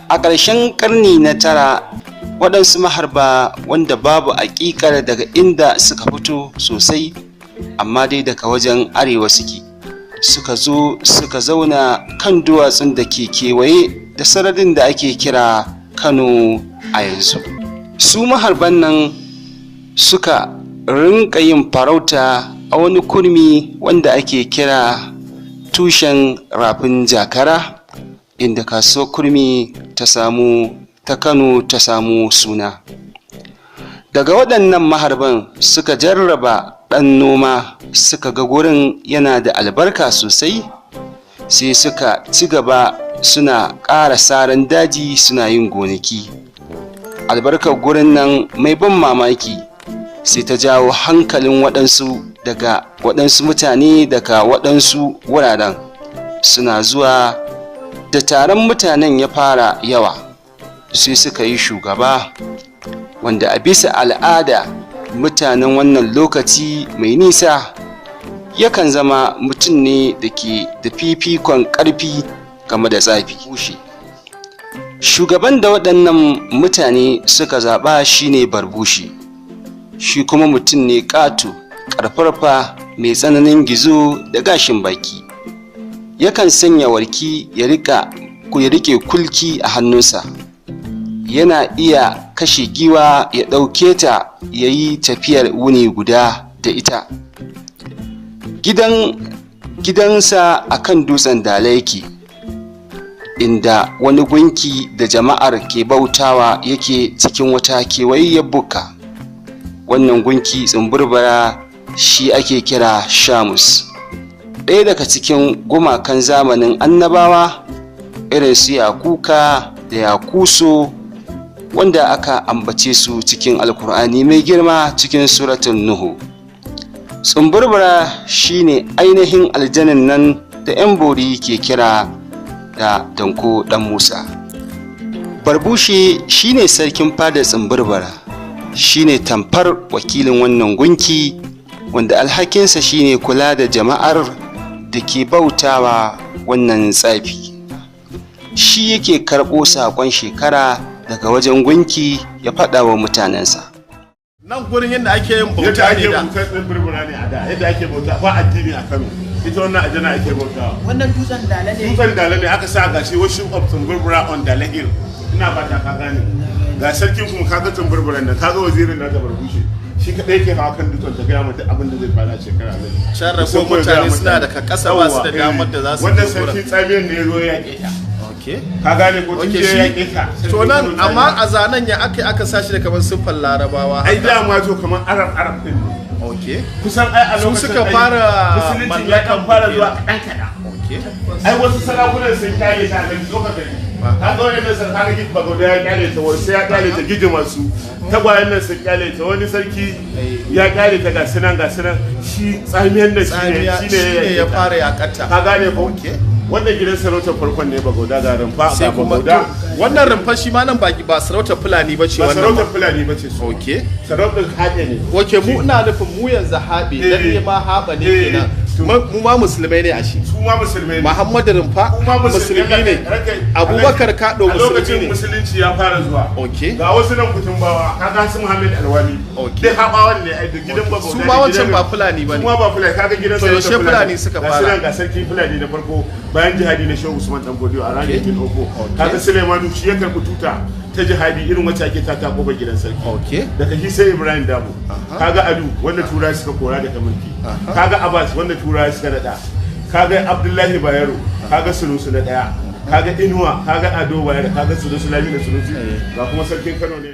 A ƙarshen ƙarni na 9, waɗansu maharba wanda babu aƙiƙar daga inda suka fito sosai, amma dai daga wajen arewa suka zo suka zauna kan duwatsun da ke kewaye da sararin da ake kira Kano a yanzu. Su maharban nan suka rinƙa yin farauta a wani kurmi wanda ake kira tushen rafin Jakara, inda kasuwar kurmi ta Kano ta samu suna. Daga waɗannan maharban suka jarraba ɗan noma, suka ga gurin yana da albarka sosai, sai suka ci gaba suna ƙara saran daji suna yin gonaki. Albarkar gurin nan mai ban mamaki sai ta jawo hankalin waɗansu mutane daga waɗansu wuraren suna zuwa. Da taron mutanen ya fara yawa, sai suka yi shugaba wanda a bisa al'ada mutanen wannan lokaci mai nisa yakan zama mutum ne da ke da fifikon ƙarfi game da tsafi. Shugaban da waɗannan mutane suka zaɓa shine Barbushi. Shi kuma mutum ne ƙato, ƙarfarfa, mai tsananin gizo da gashin baki. Yakan sanya warki ya riƙe kulki a hannunsa. Yana iya kashe giwa ya ɗauke ta ya yi tafiyar wuni guda da ita. Gidansa a kan dutsen Dala yake, inda wani gunki da jama'ar ke bautawa yake cikin wata kewayayyar bukka. Wannan gunki Tsumburbura shi ake kira Shamus, ɗaya daga cikin gumakan zamanin annabawa irin su Yakuka da Yakuso, wanda aka ambace su cikin Alkur'ani mai girma cikin suratun Nuhu. Tsumburbura shine ainihin aljanin nan da 'yan bori ke kira da Danko ɗan Musa. Barbushe shine sarkin fadar Tsumburbura, shine tamfar wakilin wannan gunki, wanda alhakinsa shine kula da jama'ar da ke bautawa wannan tsafi. Shi yake karɓo saƙon shekara daga wajen gunki ya faɗa wa mutanensa. Nan gurin yadda ake yin bauta ne da Tsumburbura ne a da, yadda ake bauta ba addini a Kano. Ita wannan ajana ake bautawa. Wannan dutsen Dala ne. Dutsen Dala ne aka sa gashi worship of Tsumburbura on Dala Hill. Ina ba ta ka gane. Ga sarkin kuma kaga Tsumburburan nan, kaga wazirin na da Barbushe. Shi kadai ke hawa kan dutsen ta gaya mata abin da zai fara shekara zai. Sharrafo mutane suna da kakasa ba su da damar da za su. Wannan sarki tsamiyan ne ya zo ya yaƙe ta. Ka gane ko tun je ya yaƙe ta. To nan amma a zanen ya aka sashi da kamar siffar Larabawa. Ai dama to kamar Arab din ne. Kusan ai a lokacin suka fara musulunci ya kan fara zuwa kaɗan. Ai wasu sarakunan sun kyale ta da zo ka gani. Ka ga wannan sarki gidi bagoda ya kyale ta, wasu ya kyale ta gidi masu. Tagwayen nan sun kyale ta, wani sarki ya kyale ta ga sunan shi tsamiyan da shine ya fara yakata. Ka gane ko? Wannan gidan sarautar farkon ne Bagoda ga rumfa sai kuma wannan rumfa shi ma nan ba sarautar Fulani bace wannan. Ba sarautar Fulani bace su. Sarautar Haɓe ne. Mu ina nufin mu yanzu Haɓe dan ne ma Haɓa ne kenan. Mu ma musulmai ne a shi. Su ma musulmai ne. Muhammadu Rumfa musulmi ne. Abubakar Kado musulmi ne. A lokacin musulunci ya fara zuwa. Ga wasu nan Kutumbawa, kaga su Muhammad Alwali. Dai Haɓawan ne ai gidan Bagoda. Su ma wancan ba Fulani bane. Su ma ba Fulani, kaga gidan sarautar Fulani suka fara. Ga sarki Fulani na farko bayan jihadi na Shehu Usman Dan Godiyo a ranar 1804. Kaga Suleimanu shi ya karɓi tuta ta jihadi irin wacce ake ta koba gidan sarki. Daga shi sai Ibrahim Dabo. Kaga Alu wanda Turawa suka kora daga mulki. Kaga Abbas wanda Turawa suka nada. Kaga Abdullahi Bayero, kaga Sunusu na daya. Kaga Inuwa, kaga Ado Bayero, kaga Sunusu Lami da Sunusi. Ga kuma sarkin Kano ne.